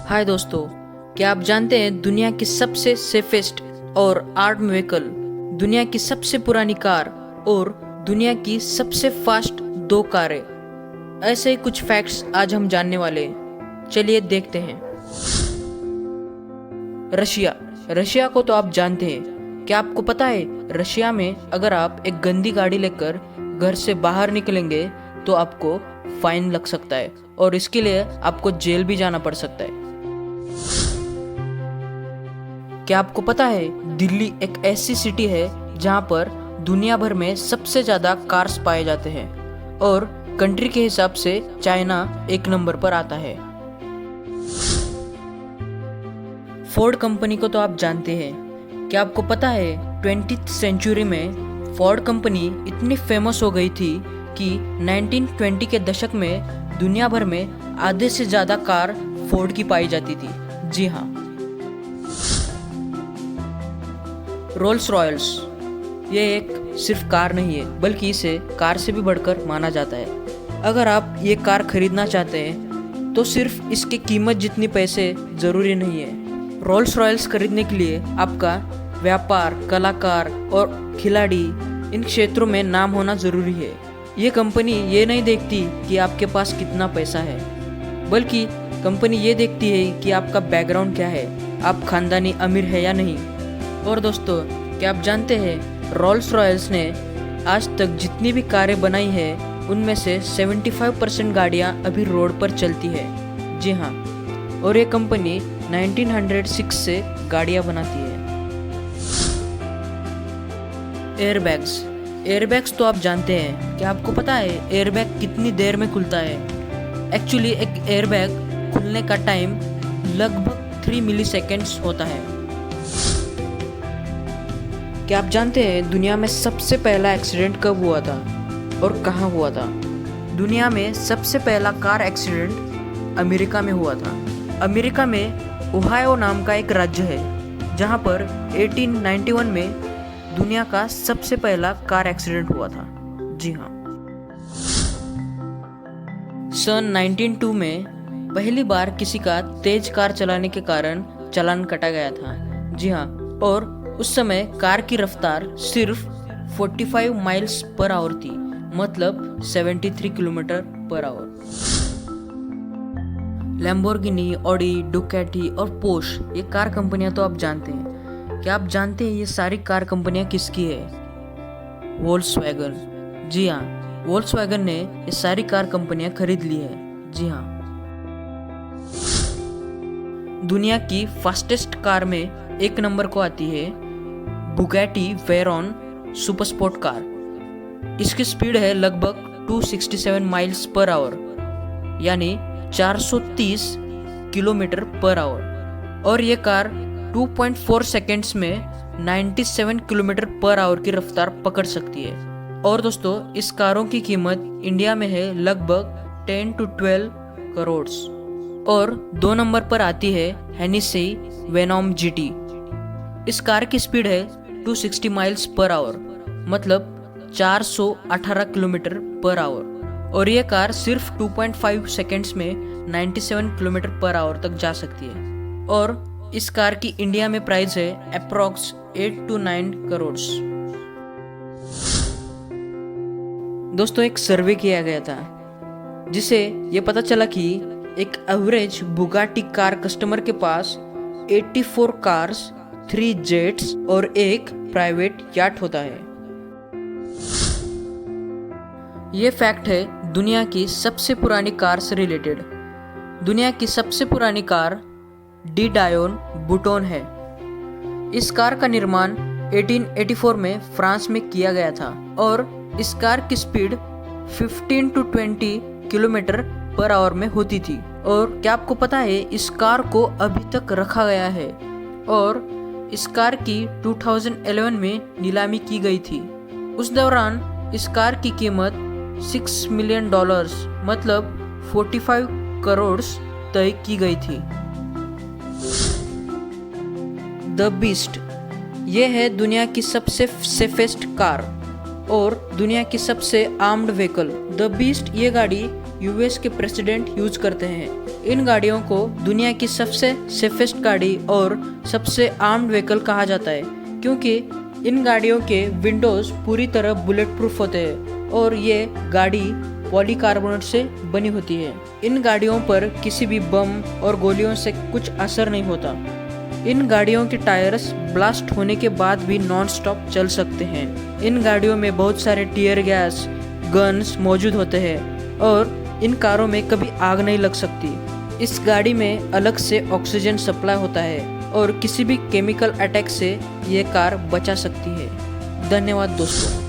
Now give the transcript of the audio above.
हाय दोस्तों, क्या आप जानते हैं दुनिया की सबसे सेफेस्ट और आर्म व्हीकल, दुनिया की सबसे पुरानी कार और दुनिया की सबसे फास्ट 2 कारें? ऐसे ही कुछ फैक्ट्स आज हम जानने वाले हैं। चलिए देखते हैं। रशिया को तो आप जानते हैं। क्या आपको पता है रशिया में अगर आप एक गंदी गाड़ी लेकर घर से बाहर निकलेंगे तो आपको फाइन लग सकता है और इसके लिए आपको जेल भी जाना पड़ सकता है। क्या आपको पता है दिल्ली एक ऐसी सिटी है जहां पर दुनिया भर में सबसे ज्यादा कार्स पाए जाते हैं और कंट्री के हिसाब से चाइना 1 नंबर पर आता है। फोर्ड कंपनी को तो आप जानते हैं। क्या आपको पता है 20th सेंचुरी में फोर्ड कंपनी इतनी फेमस हो गई थी कि 1920 के दशक में दुनिया भर में आधे से ज्यादा कार फोर्ड की पाई जाती थी। जी हाँ। रोल्स रॉयल्स ये एक सिर्फ कार नहीं है बल्कि इसे कार से भी बढ़कर माना जाता है। अगर आप ये कार खरीदना चाहते हैं तो सिर्फ इसकी कीमत जितनी पैसे ज़रूरी नहीं है। रोल्स रॉयल्स खरीदने के लिए आपका व्यापार, कलाकार और खिलाड़ी इन क्षेत्रों में नाम होना ज़रूरी है। ये कंपनी ये नहीं देखती कि आपके पास कितना पैसा है, बल्कि कंपनी ये देखती है कि आपका बैकग्राउंड क्या है, आप खानदानी अमीर है या नहीं। और दोस्तों, क्या आप जानते हैं रोल्स रॉयल्स ने आज तक जितनी भी कारें बनाई है उनमें से 75% गाड़ियां अभी रोड पर चलती है। जी हाँ, और ये कंपनी 1906 से गाड़ियां बनाती है। एयरबैग्स तो आप जानते हैं। क्या आपको पता है एयरबैग कितनी देर में खुलता है? एक्चुअली एक एयरबैग खुलने का टाइम लगभग 3 मिलीसेकेंड्स होता है। क्या आप जानते हैं दुनिया में सबसे पहला एक्सीडेंट कब हुआ था और कहाँ हुआ था? दुनिया में सबसे पहला कार एक्सीडेंट अमेरिका में हुआ था। अमेरिका में ओहायो नाम का एक राज्य है जहाँ पर 1891 में दुनिया का सबसे पहला कार एक्सीडेंट हुआ था। जी हाँ। सन 1902 में पहली बार किसी का तेज कार चलाने के कारण चालान कटा गया था। जी हाँ, और उस समय कार की रफ्तार सिर्फ 45 माइल्स पर आवर थी, मतलब 73 kilometre per hour. Lamborghini, Audi, Ducati और पोर्श ये कार कंपनियां तो आप जानते हैं। क्या आप जानते हैं ये सारी कार कंपनियां किसकी है? वोल्क्सवैगन। जी हाँ, वोल्क्सवैगन ने ये सारी कार कंपनियां खरीद ली है। जी हाँ। दुनिया की फास्टेस्ट कार में 1 नंबर को आती है बुगैटी वेरॉन सुपर स्पोर्ट कार। इसकी स्पीड है लगभग 267 माइल्स पर आवर, यानी 430 किलोमीटर पर आवर, और ये कार 2.4 सेकेंड्स में 97 किलोमीटर पर आवर की रफ्तार पकड़ सकती है। और दोस्तों, इस कारों की कीमत इंडिया में है लगभग 10 to 12 करोड़। और 2 नंबर पर आती है हेनिसी वेनॉम जीटी। इस कार की स्पीड है 260 माइल्स पर आवर, मतलब 418 किलोमीटर पर आवर, और ये कार सिर्फ 2.5 सेकेंड्स में 97 किलोमीटर पर आवर तक जा सकती है। और इस कार की इंडिया में प्राइस है अप्रॉक्स 8 to 9 करोड़। दोस्तों, एक सर्वे किया गया था जिसे ये पता चला कि एक एवरेज बुगाटी कार कस्टमर के पास 84 कार्स, 3 जेट्स और एक प्राइवेट याट होता है। ये फैक्ट है दुनिया की सबसे पुरानी कार से रिलेटेड। दुनिया की सबसे पुरानी कार डी डायोन बुटोन है। इस कार का निर्माण 1884 में फ्रांस में किया गया था और इस कार की speed 15 to 20 kilometre per hour में होती थी। और क्या आपको पता है इस कार को अभी तक रखा गया है और इस कार की 2011 में नीलामी की गई थी। उस दौरान इस कार की कीमत $6 मिलियन, मतलब 45 करोड़ तय की गई थी। द बीस्ट ये है दुनिया की सबसे सेफेस्ट कार और दुनिया की सबसे आर्म्ड व्हीकल। द बीस्ट ये गाड़ी यूएस के प्रेसिडेंट यूज करते हैं। इन गाड़ियों को दुनिया की सबसे सेफेस्ट गाड़ी और सबसे आर्म्ड व्हीकल कहा जाता है, क्योंकि इन गाड़ियों के विंडोज पूरी तरह बुलेट प्रूफ होते हैं और ये गाड़ी पॉलीकार्बोनेट से बनी होती है। इन गाड़ियों पर किसी भी बम और गोलियों से कुछ असर नहीं होता। इन गाड़ियों के टायर्स ब्लास्ट होने के बाद भी नॉन स्टॉप चल सकते हैं। इन गाड़ियों में बहुत सारे टीयर गैस, गन्स मौजूद होते हैं और इन कारों में कभी आग नहीं लग सकती। इस गाड़ी में अलग से ऑक्सीजन सप्लाई होता है और किसी भी केमिकल अटैक से ये कार बचा सकती है। धन्यवाद दोस्तों।